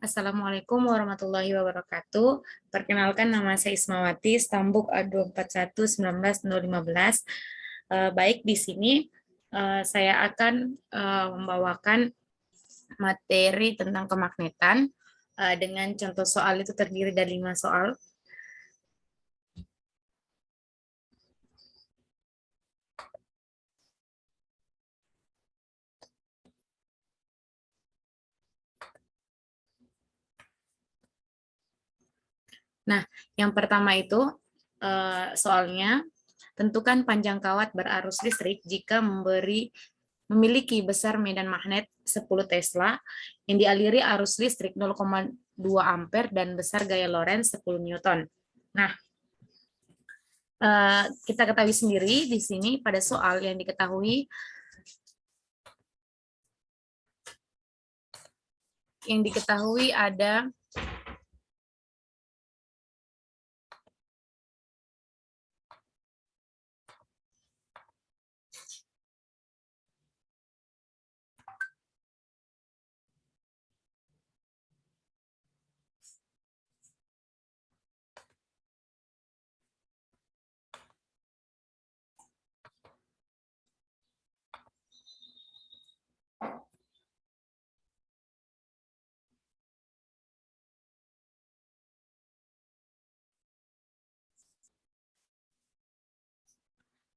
Assalamualaikum warahmatullahi wabarakatuh. Perkenalkan, nama saya Ismawati, Stambuk A241-19-015. Baik, di sini saya akan membawakan materi tentang kemagnetan dengan contoh soal itu terdiri dari 5 soal. Nah, yang pertama itu soalnya, tentukan panjang kawat berarus listrik jika memiliki besar medan magnet 10 Tesla yang dialiri arus listrik 0,2 ampere dan besar gaya Lorentz 10 Newton. Nah, kita ketahui sendiri di sini pada soal yang diketahui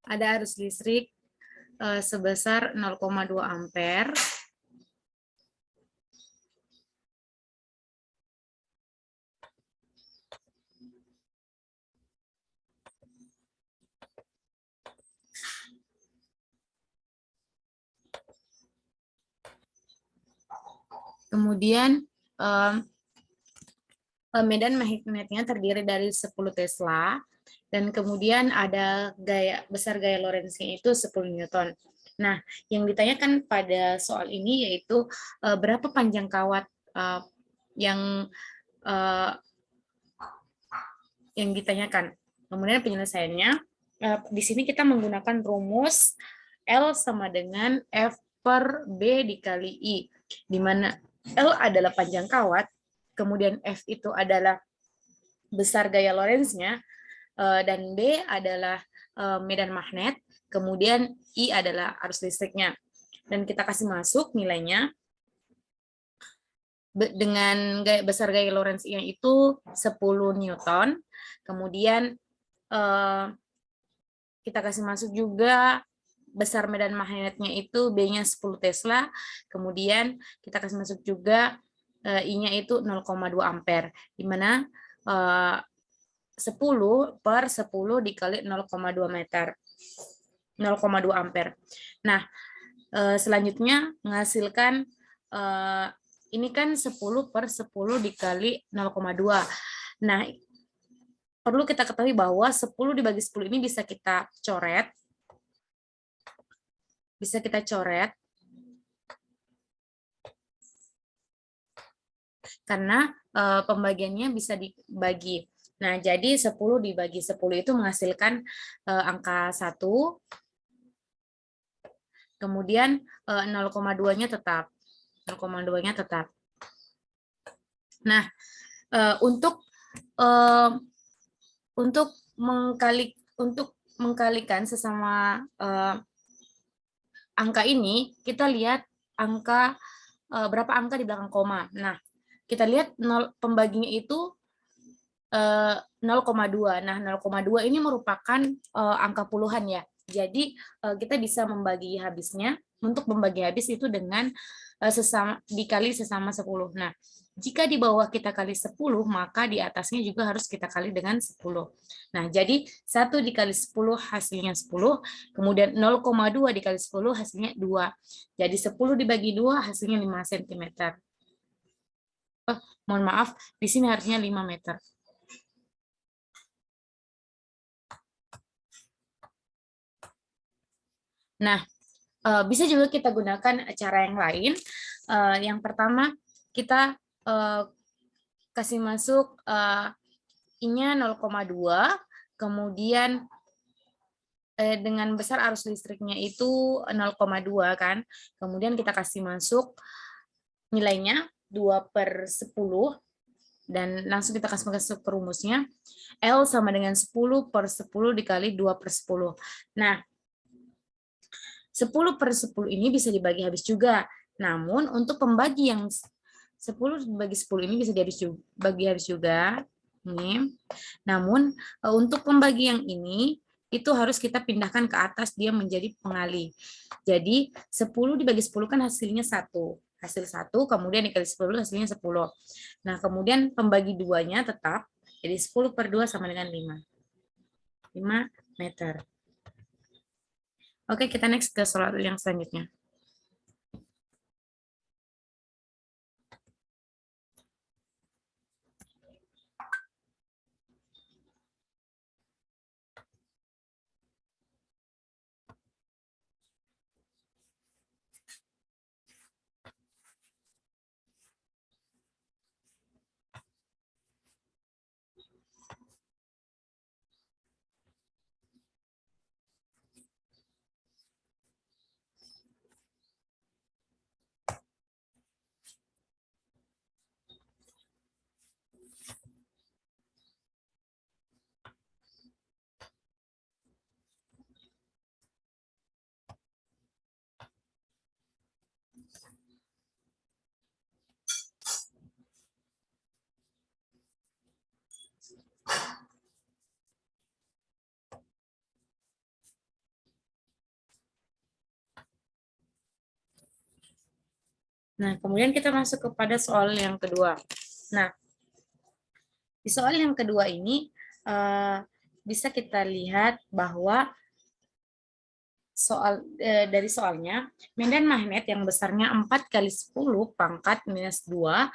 ada arus listrik sebesar 0,2 ampere. Kemudian medan magnetnya terdiri dari 10 Tesla, dan kemudian ada besar gaya Lorentz-nya itu 10 Newton. Nah, yang ditanyakan pada soal ini yaitu berapa panjang kawat yang ditanyakan. Kemudian penyelesaiannya, di sini kita menggunakan rumus L sama dengan F per B dikali I, di mana L adalah panjang kawat, kemudian F itu adalah besar gaya Lorentz-nya, dan B adalah medan magnet, kemudian I adalah arus listriknya. Dan kita kasih masuk nilainya dengan besar gaya Lorentz-nya itu 10 Newton, kemudian kita kasih masuk juga besar medan magnetnya itu B-nya 10 Tesla, kemudian kita kasih masuk juga I-nya itu 0,2 ampere, di mana 10 per 10 dikali 0,2 meter, 0,2 ampere. Nah, selanjutnya menghasilkan ini kan 10 per 10 dikali 0,2. Nah, perlu kita ketahui bahwa 10 dibagi 10 ini bisa kita coret. Karena pembagiannya bisa dibagi. Nah, jadi 10 dibagi 10 itu menghasilkan angka 1, kemudian 0,2-nya tetap. 0,2-nya tetap. Nah, untuk mengkalikan sesama angka ini, kita lihat berapa angka di belakang koma. Nah, kita lihat pembaginya itu 0,2. Nah, 0,2 ini merupakan angka puluhan ya. Jadi kita bisa membagi habisnya. Untuk membagi habis itu dengan dikali sesama 10. Nah, jika di bawah kita kali 10, maka di atasnya juga harus kita kali dengan 10. Nah, jadi 1 dikali 10 hasilnya 10, kemudian 0,2 dikali 10 hasilnya 2. Jadi 10 dibagi 2 hasilnya 5 cm. Mohon maaf, di sini harusnya 5 meter. Nah, bisa juga kita gunakan cara yang lain. Yang pertama, kita kasih masuk I-nya 0,2, kemudian dengan besar arus listriknya itu 0,2 kan. Kemudian kita kasih masuk nilainya 2/10, dan langsung kita kasih masuk ke rumusnya. L sama dengan 10/10 dikali 2/10. Nah, 10/10 ini bisa dibagi habis juga. Namun untuk pembagi yang 10 dibagi 10 ini bisa dibagi habis juga. Ini. Namun untuk pembagi yang ini itu harus kita pindahkan ke atas, dia menjadi pengali. Jadi 10 dibagi 10 kan hasilnya 1. Hasil 1, kemudian dikali 10 hasilnya 10. Nah, kemudian pembagi duanya tetap, jadi 10/2 sama dengan 5. 5 meter. Oke, kita next ke soal yang selanjutnya. Nah, kemudian kita masuk kepada soal yang kedua. Nah, di soal yang kedua ini bisa kita lihat bahwa dari soalnya, medan magnet yang besarnya 4 kali 10 pangkat minus 2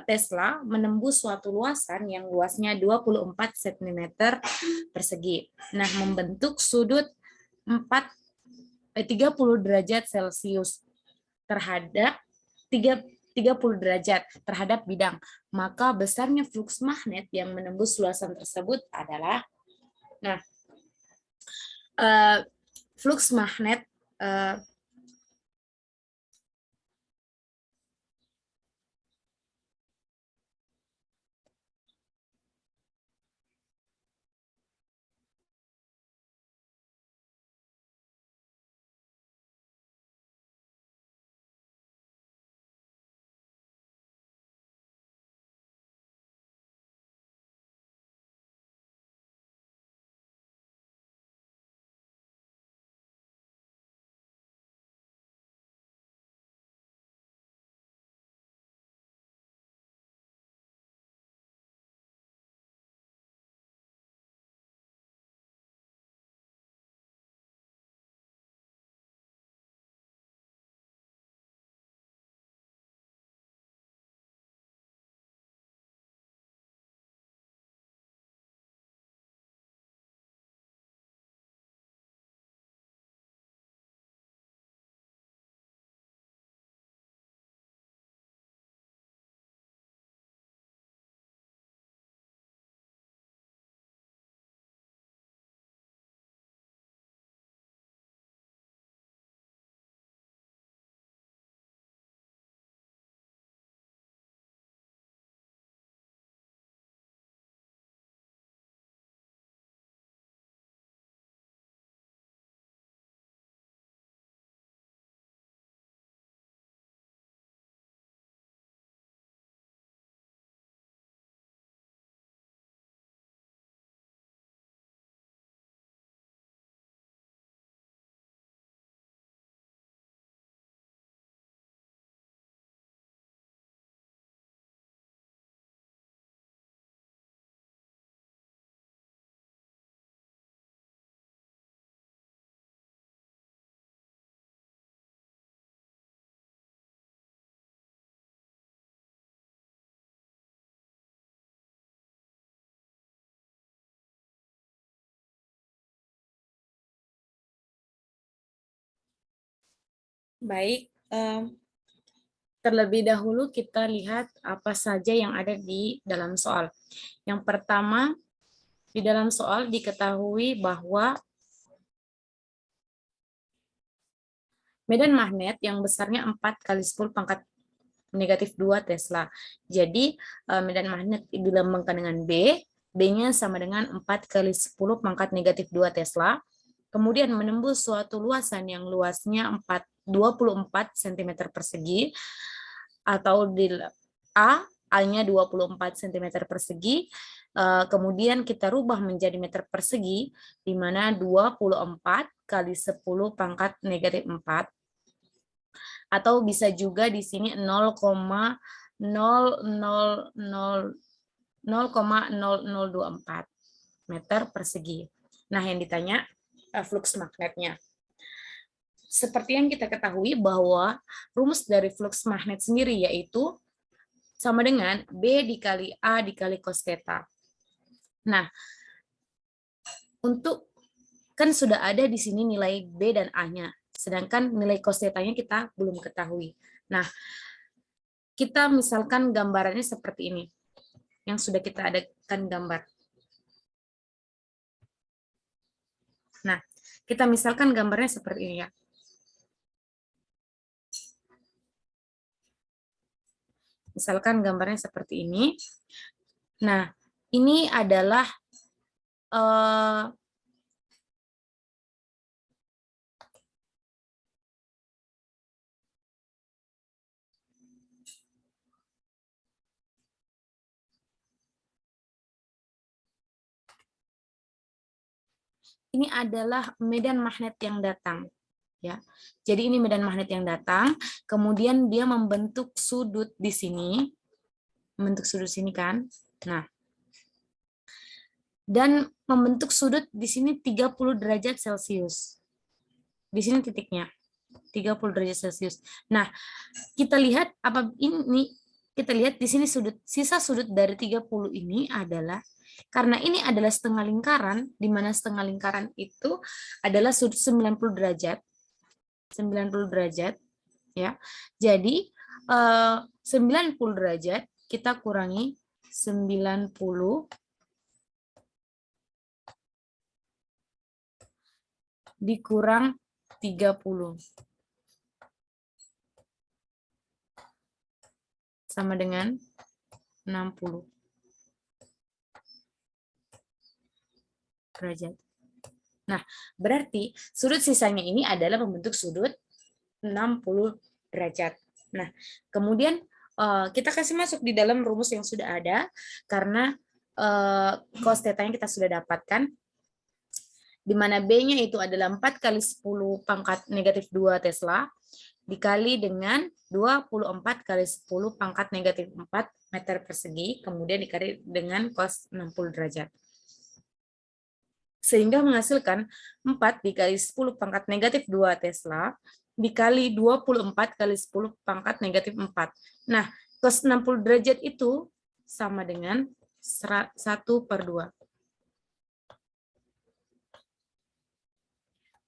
Tesla menembus suatu luasan yang luasnya 24 cm persegi. Nah, membentuk sudut 30 derajat Celcius terhadap 30 derajat terhadap bidang. Maka besarnya flux magnet yang menembus luasan tersebut adalah, nah, flux magnet baik. Terlebih dahulu kita lihat apa saja yang ada di dalam soal. Yang pertama, di dalam soal diketahui bahwa medan magnet yang besarnya 4 kali 10 pangkat negatif 2 Tesla. Jadi medan magnet dilambangkan dengan B, B-nya sama dengan 4 kali 10 pangkat negatif 2 Tesla. Kemudian menembus suatu luasan yang luasnya 24 cm persegi, atau di A-nya 24 cm persegi, kemudian kita rubah menjadi meter persegi, di mana 24 kali 10 pangkat negatif 4, atau bisa juga di sini 0,0024 meter persegi. Nah, yang ditanya flux magnetnya. Seperti yang kita ketahui bahwa rumus dari flux magnet sendiri yaitu sama dengan B dikali A dikali cos theta. Nah, kan sudah ada di sini nilai B dan A-nya, sedangkan nilai cos theta-nya kita belum ketahui. Nah, kita misalkan gambarannya seperti ini, yang sudah kita adakan gambar. Nah, kita misalkan gambarnya seperti ini ya. Misalkan gambarnya seperti ini. Nah, ini adalah ini adalah medan magnet yang datang, ya. Jadi ini medan magnet yang datang, kemudian dia membentuk sudut di sini, membentuk sudut sini kan. Nah, dan membentuk sudut di sini 30 derajat Celcius. Di sini titiknya 30 derajat Celcius. Nah, kita lihat apa ini? Kita lihat di sini sisa sudut dari 30 ini adalah, karena ini adalah setengah lingkaran, di mana setengah lingkaran itu adalah sudut 90 derajat. 90 derajat, ya. Jadi 90 derajat kita kurangi 90 dikurang 30 sama dengan 60 derajat. Nah, berarti sudut sisanya ini adalah membentuk sudut 60 derajat. Nah, kemudian kita kasih masuk di dalam rumus yang sudah ada, karena cos theta-nya kita sudah dapatkan, di mana B-nya itu adalah 4 kali 10 pangkat negatif 2 Tesla, dikali dengan 24 kali 10 pangkat negatif 4 meter persegi, kemudian dikali dengan cos 60 derajat. Sehingga menghasilkan 4 dikali 10 pangkat negatif 2 Tesla dikali 24 kali 10 pangkat negatif 4. Nah, cos 60 derajat itu sama dengan 1/2.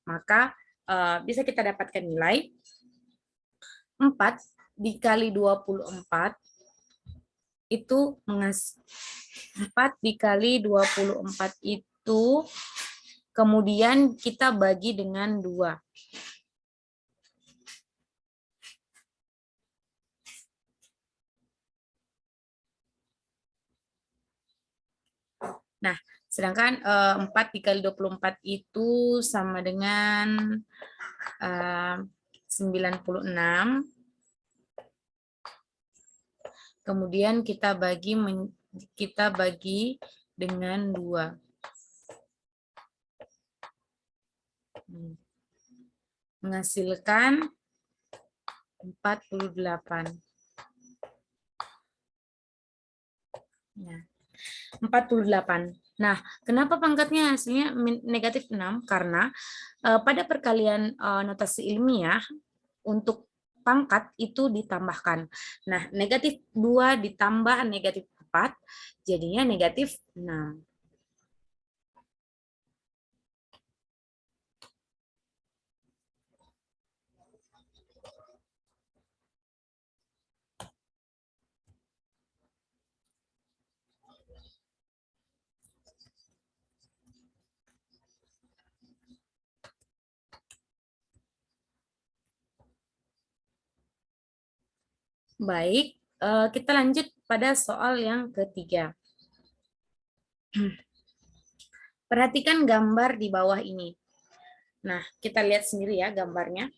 Maka bisa kita dapatkan nilai 4 dikali 24 itu 4 dikali 24 itu kemudian kita bagi dengan 2. Nah, sedangkan 4 dikali 24 itu sama dengan 96. Kemudian kita bagi dengan 2. Menghasilkan 48. Ya. 48. Nah, kenapa pangkatnya hasilnya negatif 6? Karena pada perkalian notasi ilmiah untuk pangkat itu ditambahkan. Nah, negatif 2 ditambah negatif 4 jadinya negatif 6. Baik, kita lanjut pada soal yang ketiga. Perhatikan gambar di bawah ini. Nah, kita lihat sendiri ya gambarnya.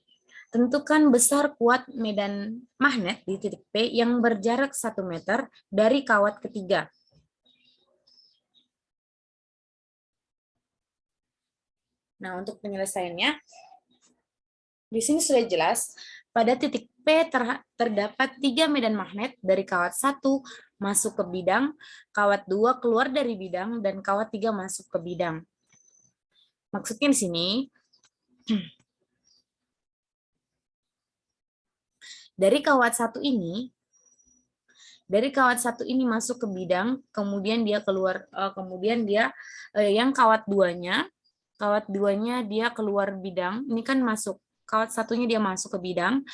Tentukan besar kuat medan magnet di titik P yang berjarak 1 meter dari kawat ketiga. Nah, untuk penyelesaiannya, di sini sudah jelas, pada titik P terdapat 3 medan magnet dari kawat 1 masuk ke bidang, kawat 2 keluar dari bidang, dan kawat 3 masuk ke bidang. Maksudnya di sini, dari kawat satu ini masuk ke bidang, kemudian dia keluar, yang kawat duanya dia keluar bidang. Ini kan masuk, kawat satunya dia masuk ke bidang,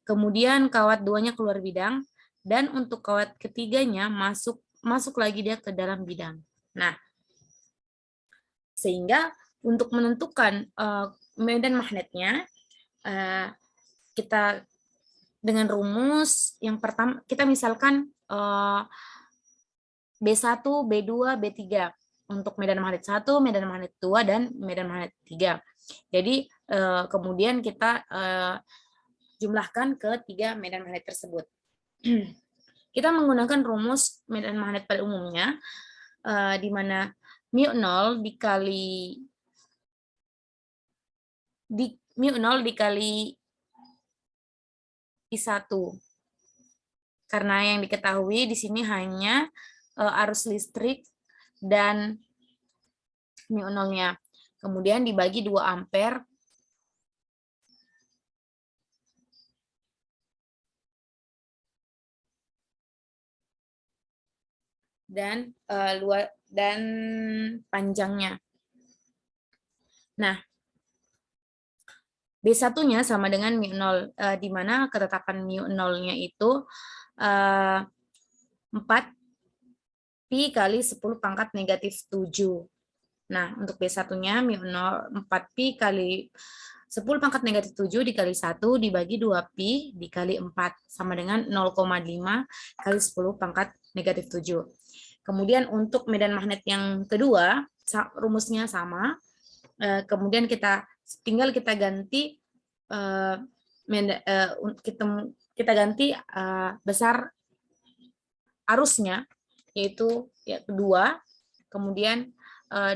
kemudian kawat duanya keluar bidang, dan untuk kawat ketiganya masuk lagi dia ke dalam bidang. Nah, sehingga untuk menentukan medan magnetnya, kita dengan rumus yang pertama, kita misalkan B1, B2, B3 untuk medan magnet 1, medan magnet 2, dan medan magnet 3. Jadi kemudian kita jumlahkan ke 3 medan magnet tersebut. Kita menggunakan rumus medan magnet pada umumnya, di mana mu0 dikali I1. Karena yang diketahui di sini hanya arus listrik dan mu0-nya. Kemudian dibagi 2 ampere. Dan panjangnya. Nah, B1-nya sama dengan mu0, di mana ketetapan mu0-nya itu 4 pi kali 10 pangkat negatif 7. Nah, untuk B1-nya mu0 4 pi kali 10 pangkat negatif 7 dikali 1 dibagi 2 pi dikali 4 sama dengan 0,5 kali 10 pangkat negatif 7. Kemudian untuk medan magnet yang kedua, rumusnya sama. Kemudian kita ganti kita ganti besar arusnya, yaitu kedua, kemudian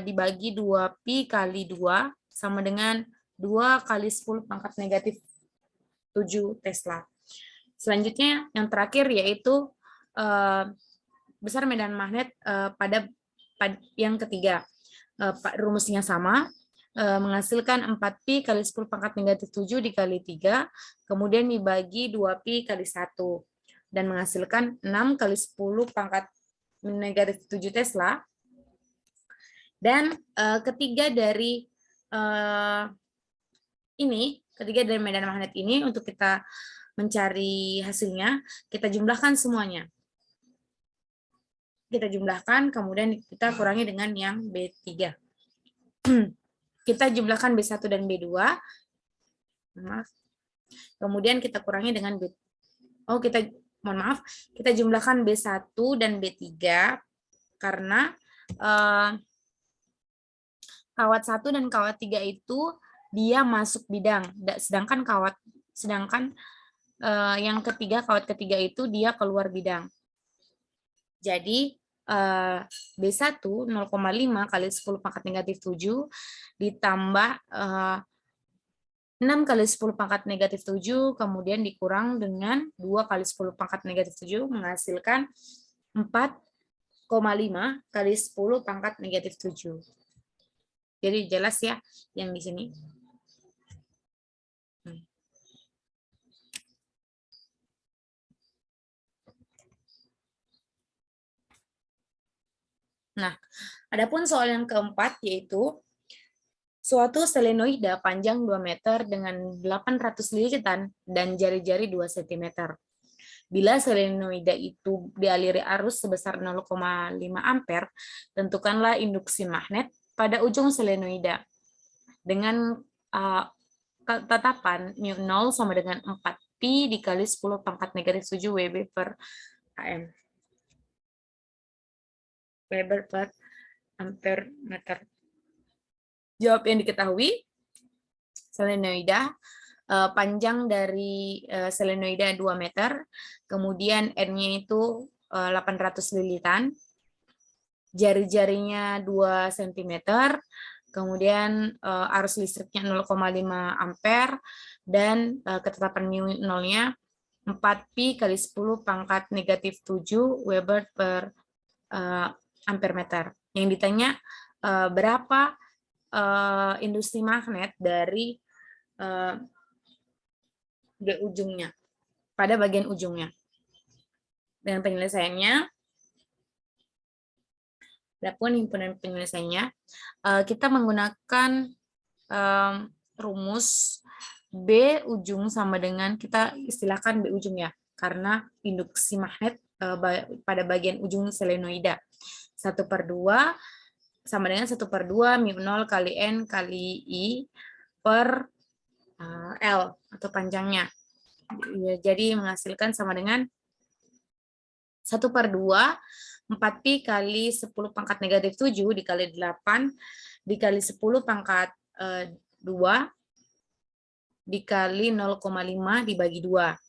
dibagi 2 pi kali 2 sama dengan 2 kali 10 pangkat negatif 7 Tesla. Selanjutnya yang terakhir yaitu besar medan magnet pada yang ketiga. Rumusnya sama, menghasilkan 4 pi kali 10 pangkat negatif 7 dikali 3, kemudian dibagi 2 pi kali 1, dan menghasilkan 6 kali 10 pangkat negatif 7 Tesla. Dan ketiga dari medan magnet ini, untuk kita mencari hasilnya, kita jumlahkan semuanya. Kita jumlahkan, kemudian kita kurangi dengan yang B3. Kita jumlahkan B1 dan B2. Maaf. Kemudian kita kurangi dengan kita jumlahkan B1 dan B3 karena kawat 1 dan kawat 3 itu dia masuk bidang, sedangkan yang ketiga, kawat ketiga itu dia keluar bidang. Jadi B1 0,5 kali 10 pangkat negatif 7 ditambah 6 kali 10 pangkat negatif 7, kemudian dikurang dengan 2 kali 10 pangkat negatif 7, menghasilkan 4,5 kali 10 pangkat negatif 7. Jadi jelas ya yang di sini. Nah, adapun soal yang keempat yaitu suatu selenoida panjang 2 meter dengan 800 lilitan dan jari-jari 2 cm. Bila selenoida itu dialiri arus sebesar 0,5 ampere, tentukanlah induksi magnet pada ujung selenoida dengan tetapan mu0 sama dengan 4 Pi dikali 10 pangkat negatif 7 Wb per AM. Weber per ampere meter. Jawab yang diketahui, selenoida, panjang dari selenoida 2 meter, kemudian N-nya itu 800 lilitan, jari-jarinya 2 cm, kemudian arus listriknya 0,5 ampere, dan ketetapan mu nolnya 4 pi kali 10 pangkat negatif 7 Weber per ampere meter. Yang ditanya berapa industri magnet dari di ujungnya, pada bagian ujungnya. Dengan penyelesaiannya, adapun himpunan penyelesaiannya, kita menggunakan rumus B ujung sama dengan, kita istilahkan B ujung ya, karena induksi magnet pada bagian ujung selenoida. 1/2 sama dengan 1/2 mu 0 kali N kali I per L atau panjangnya. Jadi menghasilkan sama dengan 1/2 4 pi kali 10 pangkat negatif 7 dikali 8 dikali 10 pangkat 2 dikali 0,5 dibagi 2.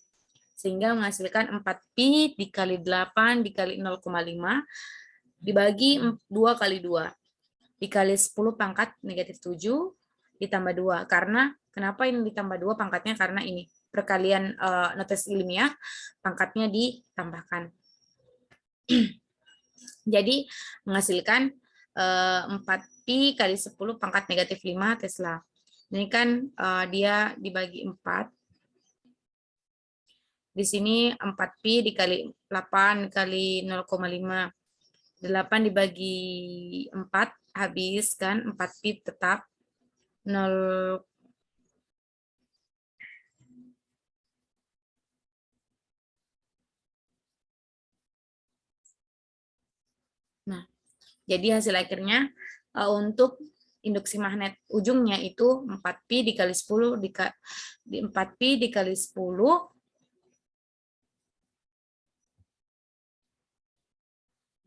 Sehingga menghasilkan 4 pi dikali 8 dikali 0,5 dibagi 2 kali 2 dikali 10 pangkat negatif 7 ditambah 2. Karena kenapa ini ditambah 2 pangkatnya? Karena ini perkalian notasi ilmiah, pangkatnya ditambahkan. Jadi menghasilkan 4 pi kali 10 pangkat negatif 5 Tesla. Ini kan dia dibagi 4. Di sini 4 pi dikali 8 kali 0,5. 8 dibagi 4 habis kan, 4 pi tetap 0. Nah, jadi hasil akhirnya untuk induksi magnet ujungnya itu 4 pi dikali 10 4 pi dikali 10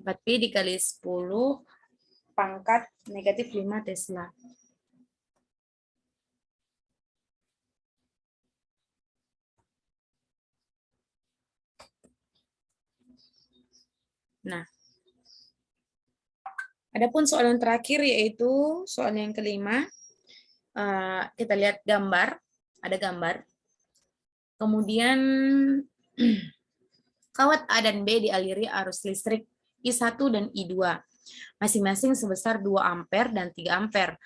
4 pi dikali 10 pangkat negatif 5 Tesla. Nah, adapun soal yang terakhir yaitu soal yang kelima. Kita lihat gambar, ada gambar. Kemudian kawat A dan B dialiri arus listrik I1 dan I2, masing-masing sebesar 2 ampere dan 3 ampere.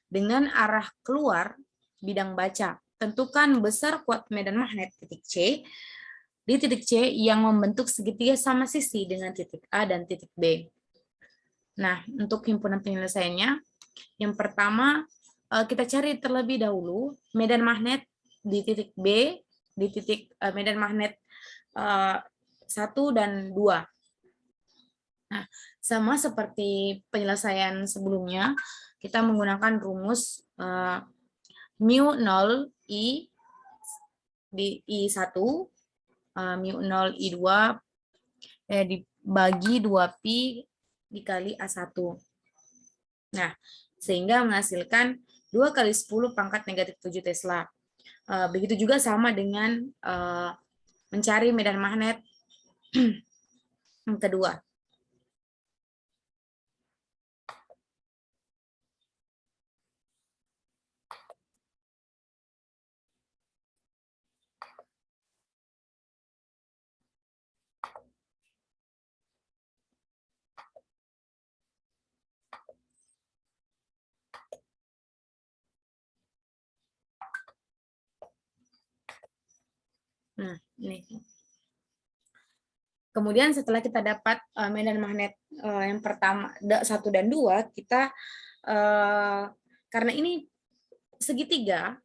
Dengan arah keluar bidang baca, tentukan besar kuat medan magnet titik C di titik C yang membentuk segitiga sama sisi dengan titik A dan titik B. Nah, untuk himpunan penyelesaiannya, yang pertama kita cari terlebih dahulu medan magnet di titik B, di titik medan magnet 1 dan 2. Nah, sama seperti penyelesaian sebelumnya, kita menggunakan rumus mu 0 I di I1, mu 0 I2 dibagi 2 pi dikali A1. Nah, sehingga menghasilkan 2 kali 10 pangkat negatif 7 Tesla. Begitu juga sama dengan mencari medan magnet yang kedua. Nah, ini. Kemudian setelah kita dapat medan magnet yang pertama 1 dan 2, kita karena ini segitiga,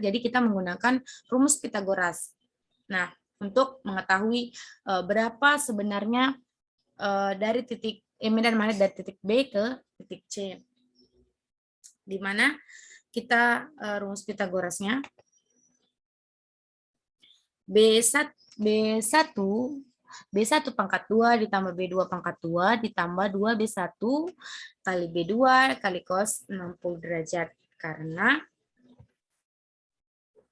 jadi kita menggunakan rumus Pitagoras. Nah, untuk mengetahui berapa sebenarnya dari titik medan magnet dari titik B ke titik C, di mana kita rumus Pitagorasnya B1 B1 pangkat 2 ditambah B2 pangkat 2 ditambah 2B1 kali B2 kali cos 60 derajat. Karena,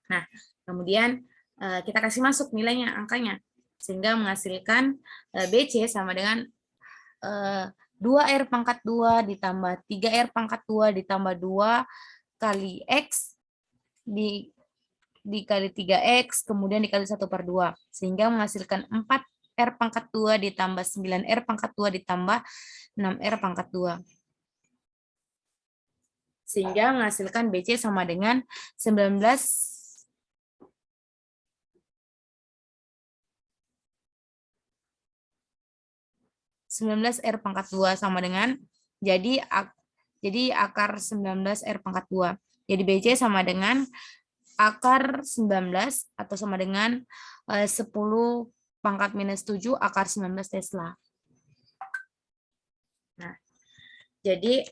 nah, kemudian kita kasih masuk nilainya, angkanya. Sehingga menghasilkan BC sama dengan 2R pangkat 2 ditambah 3R pangkat 2 ditambah 2 kali X dikali 3X, kemudian dikali 1/2. Sehingga menghasilkan 4R pangkat 2 ditambah 9R pangkat 2 ditambah 6R pangkat 2. Sehingga menghasilkan BC sama dengan 19R pangkat 2 sama dengan, jadi akar 19R pangkat 2. Jadi BC sama dengan akar 19 atau sama dengan 10 pangkat minus 7 akar 19 Tesla. Nah, jadi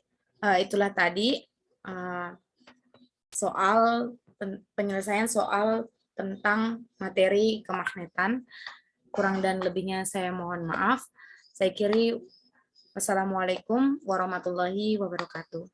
itulah tadi soal penyelesaian soal tentang materi kemagnetan. Kurang dan lebihnya saya mohon maaf. Saya kiri, wassalamualaikum warahmatullahi wabarakatuh.